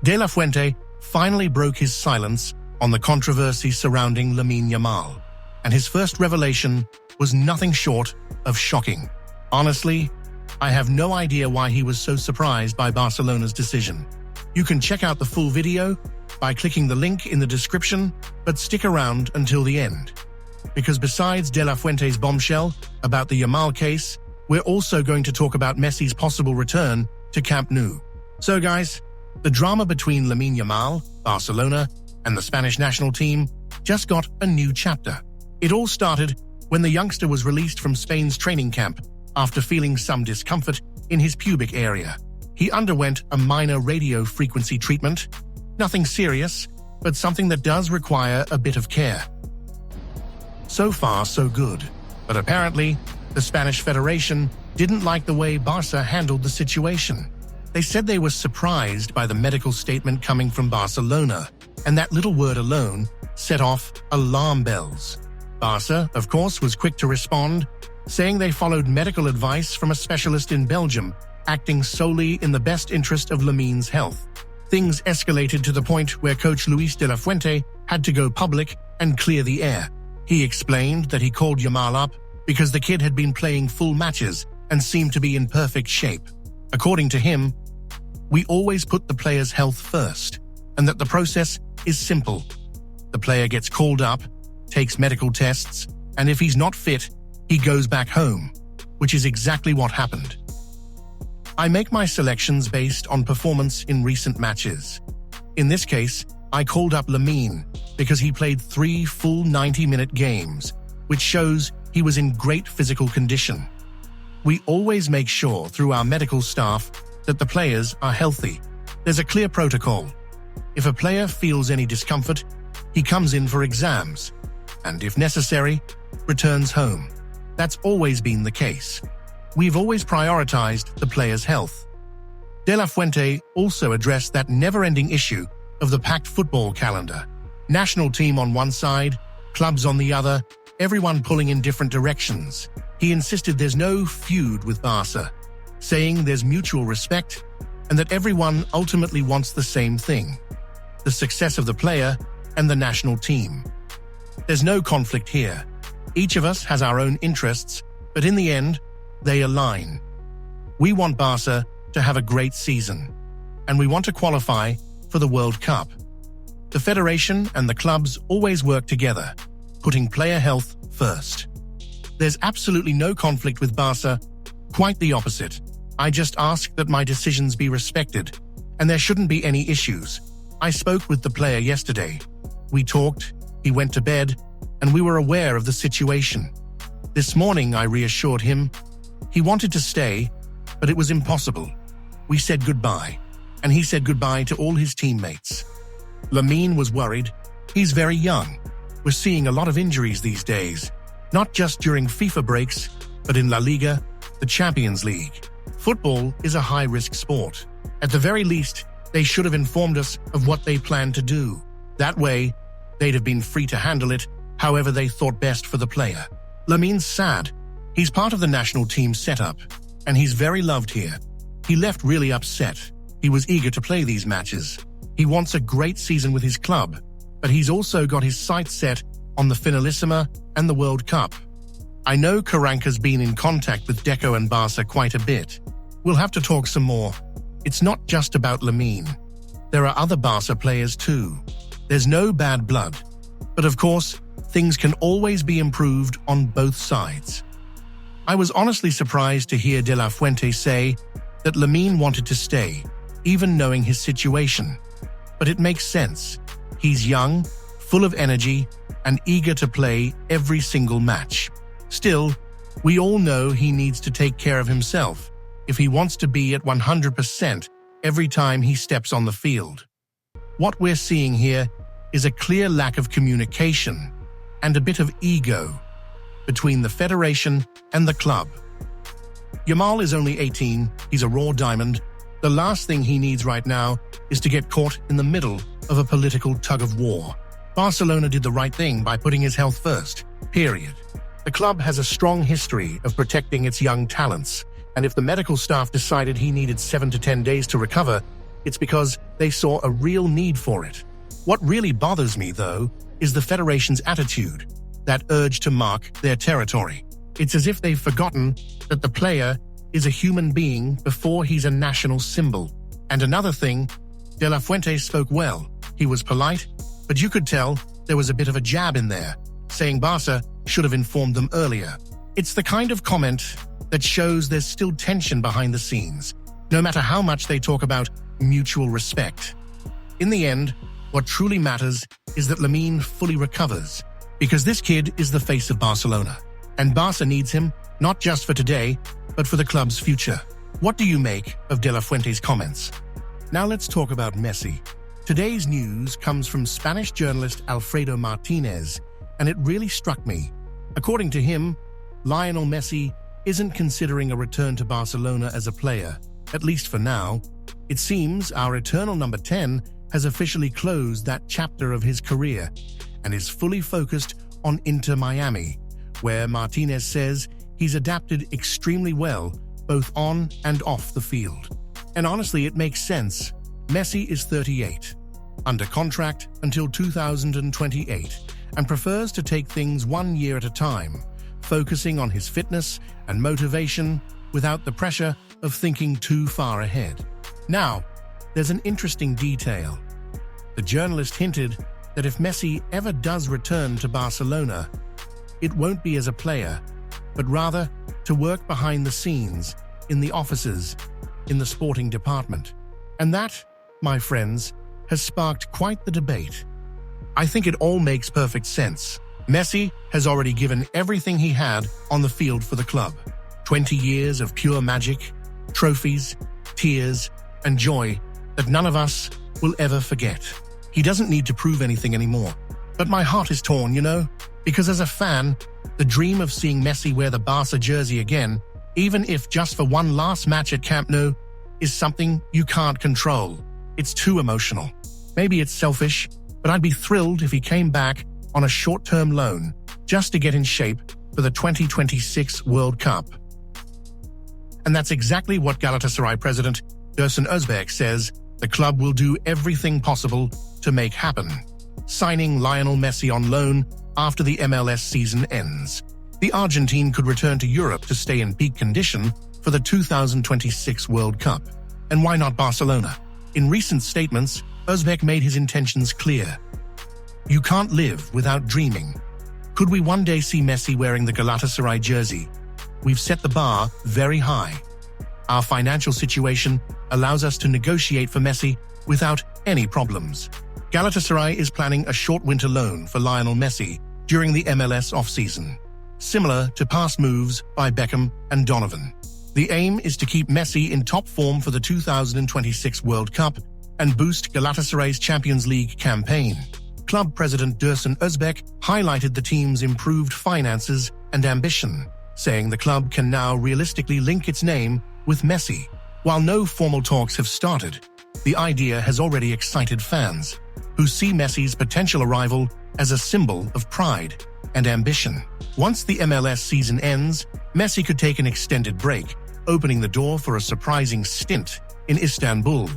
De La Fuente finally broke his silence on the controversy surrounding Lamine Yamal, and his first revelation was nothing short of shocking. Honestly, I have no idea why he was so surprised by Barcelona's decision. You can check out the full video by clicking the link in the description, but stick around until the end. Because besides De La Fuente's bombshell about the Yamal case, we're also going to talk about Messi's possible return to Camp Nou. So guys, the drama between Lamine Yamal, Barcelona, and the Spanish national team just got a new chapter. It all started when the youngster was released from Spain's training camp after feeling some discomfort in his pubic area. He underwent a minor radio frequency treatment. Nothing serious, but something that does require a bit of care. So far, so good. But apparently, the Spanish Federation didn't like the way Barca handled the situation. They said they were surprised by the medical statement coming from Barcelona, and that little word alone set off alarm bells. Barca, of course, was quick to respond, saying they followed medical advice from a specialist in Belgium, acting solely in the best interest of Lamine's health. Things escalated to the point where coach Luis de la Fuente had to go public and clear the air. He explained that he called Yamal up because the kid had been playing full matches and seemed to be in perfect shape. According to him, we always put the player's health first, and that the process is simple. The player gets called up, takes medical tests, and if he's not fit, he goes back home, which is exactly what happened. I make my selections based on performance in recent matches. In this case, I called up Lamine because he played 3 full 90-minute games, which shows he was in great physical condition. We always make sure through our medical staff that the players are healthy. There's a clear protocol. If a player feels any discomfort, he comes in for exams, and if necessary, returns home. That's always been the case. We've always prioritized the player's health. De La Fuente also addressed that never-ending issue of the packed football calendar. National team on one side, clubs on the other, everyone pulling in different directions. He insisted there's no feud with Barca, saying there's mutual respect and that everyone ultimately wants the same thing: the success of the player and the national team. There's no conflict here. Each of us has our own interests, but in the end, they align. We want Barca to have a great season, and we want to qualify for the World Cup. The federation and the clubs always work together, putting player health first. There's absolutely no conflict with Barca, quite the opposite. I just ask that my decisions be respected, and there shouldn't be any issues. I spoke with the player yesterday. We talked, he went to bed, and we were aware of the situation. This morning I reassured him. He wanted to stay, but it was impossible. We said goodbye, and he said goodbye to all his teammates. Lamine was worried. He's very young. We're seeing a lot of injuries these days, not just during FIFA breaks, but in La Liga, the Champions League. Football is a high-risk sport. At the very least, they should have informed us of what they planned to do. That way, they'd have been free to handle it however they thought best for the player. Lamine's sad. He's part of the national team setup, and he's very loved here. He left really upset. He was eager to play these matches. He wants a great season with his club, but he's also got his sights set on the Finalissima and the World Cup. I know Carranca's been in contact with Deco and Barca quite a bit. We'll have to talk some more. It's not just about Lamine. There are other Barca players too. There's no bad blood. But of course, things can always be improved on both sides. I was honestly surprised to hear De La Fuente say that Lamine wanted to stay, even knowing his situation. But it makes sense. He's young, full of energy, and eager to play every single match. Still, we all know he needs to take care of himself if he wants to be at 100% every time he steps on the field. What we're seeing here is a clear lack of communication and a bit of ego between the federation and the club. Yamal is only 18, he's a raw diamond. The last thing he needs right now is to get caught in the middle of a political tug-of-war. Barcelona did the right thing by putting his health first, period. The club has a strong history of protecting its young talents, and if the medical staff decided he needed 7 to 10 days to recover, It's because they saw a real need for it. What really bothers me, though, is the Federation's attitude, that urge to mark their territory. It's as if they've forgotten that the player is a human being before he's a national symbol. And another thing, De La Fuente spoke well. He was polite, but you could tell there was a bit of a jab in there, saying Barca should have informed them earlier. It's the kind of comment that shows there's still tension behind the scenes, no matter how much they talk about mutual respect. In the end, what truly matters is that Lamine fully recovers, because this kid is the face of Barcelona, and Barca needs him not just for today, but for the club's future. What do you make of De La Fuente's comments? Now let's talk about Messi. Today's news comes from Spanish journalist Alfredo Martinez, and it really struck me. According to him, Lionel Messi isn't considering a return to Barcelona as a player, at least for now. It seems our eternal number 10 has officially closed that chapter of his career and is fully focused on Inter Miami, where Martinez says he's adapted extremely well both on and off the field. And honestly, it makes sense. Messi is 38, under contract until 2028, and prefers to take things 1 year at a time, focusing on his fitness and motivation without the pressure of thinking too far ahead. Now, there's an interesting detail. The journalist hinted that if Messi ever does return to Barcelona, it won't be as a player, but rather to work behind the scenes, in the offices, in the sporting department. And that, my friends, has sparked quite the debate. I think it all makes perfect sense. Messi has already given everything he had on the field for the club. 20 years of pure magic, trophies, tears, and joy that none of us will ever forget. He doesn't need to prove anything anymore. But my heart is torn, because as a fan, the dream of seeing Messi wear the Barca jersey again, even if just for one last match at Camp Nou, is something you can't control. It's too emotional. Maybe it's selfish, but I'd be thrilled if he came back on a short-term loan just to get in shape for the 2026 World Cup. And that's exactly what Galatasaray president Dursun Özbek says the club will do everything possible to make happen, signing Lionel Messi on loan after the MLS season ends. The Argentine could return to Europe to stay in peak condition for the 2026 World Cup. And why not Barcelona? In recent statements, Özbek made his intentions clear. You can't live without dreaming. Could we one day see Messi wearing the Galatasaray jersey? We've set the bar very high. Our financial situation allows us to negotiate for Messi without any problems. Galatasaray is planning a short winter loan for Lionel Messi during the MLS offseason, similar to past moves by Beckham and Donovan. The aim is to keep Messi in top form for the 2026 World Cup and boost Galatasaray's Champions League campaign. Club president Dursun Özbek highlighted the team's improved finances and ambition, saying the club can now realistically link its name with Messi. While no formal talks have started, the idea has already excited fans, who see Messi's potential arrival as a symbol of pride and ambition. Once the MLS season ends, Messi could take an extended break, opening the door for a surprising stint in Istanbul.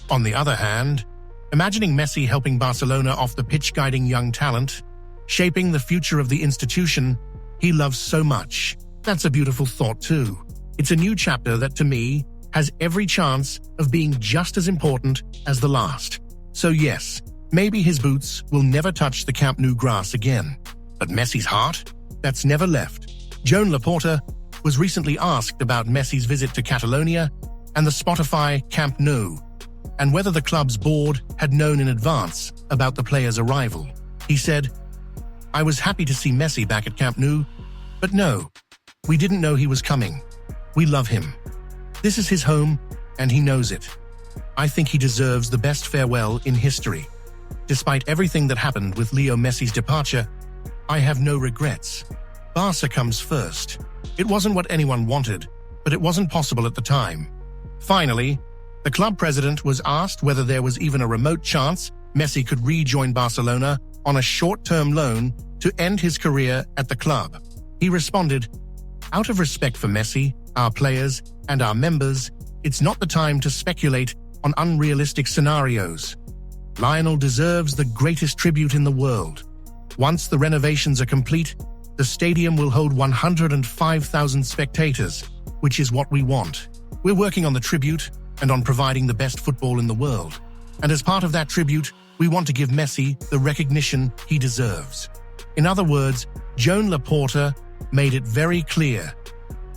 On the other hand, imagining Messi helping Barcelona off the pitch, guiding young talent, shaping the future of the institution he loves so much. That's a beautiful thought too. It's a new chapter that, to me, has every chance of being just as important as the last. So yes, maybe his boots will never touch the Camp Nou grass again. But Messi's heart? That's never left. Joan Laporta was recently asked about Messi's visit to Catalonia and the Spotify Camp Nou, and whether the club's board had known in advance about the player's arrival. He said, "I was happy to see Messi back at Camp Nou, but no, we didn't know he was coming. We love him. This is his home, and he knows it. I think he deserves the best farewell in history. Despite everything that happened with Leo Messi's departure, I have no regrets. Barca comes first. It wasn't what anyone wanted, but it wasn't possible at the time." Finally, the club president was asked whether there was even a remote chance Messi could rejoin Barcelona on a short-term loan to end his career at the club. He responded, "Out of respect for Messi, our players, and our members, it's not the time to speculate on unrealistic scenarios. Lionel deserves the greatest tribute in the world. Once the renovations are complete, the stadium will hold 105,000 spectators, which is what we want. We're working on the tribute and on providing the best football in the world. And as part of that tribute, we want to give Messi the recognition he deserves. In other words, Joan Laporta made it very clear.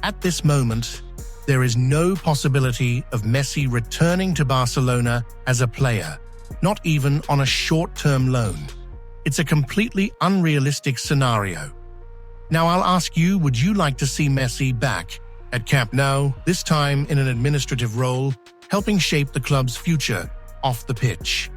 At this moment, there is no possibility of Messi returning to Barcelona as a player, not even on a short-term loan. It's a completely unrealistic scenario. Now I'll ask you, would you like to see Messi back at Camp Nou, this time in an administrative role, helping shape the club's future off the pitch?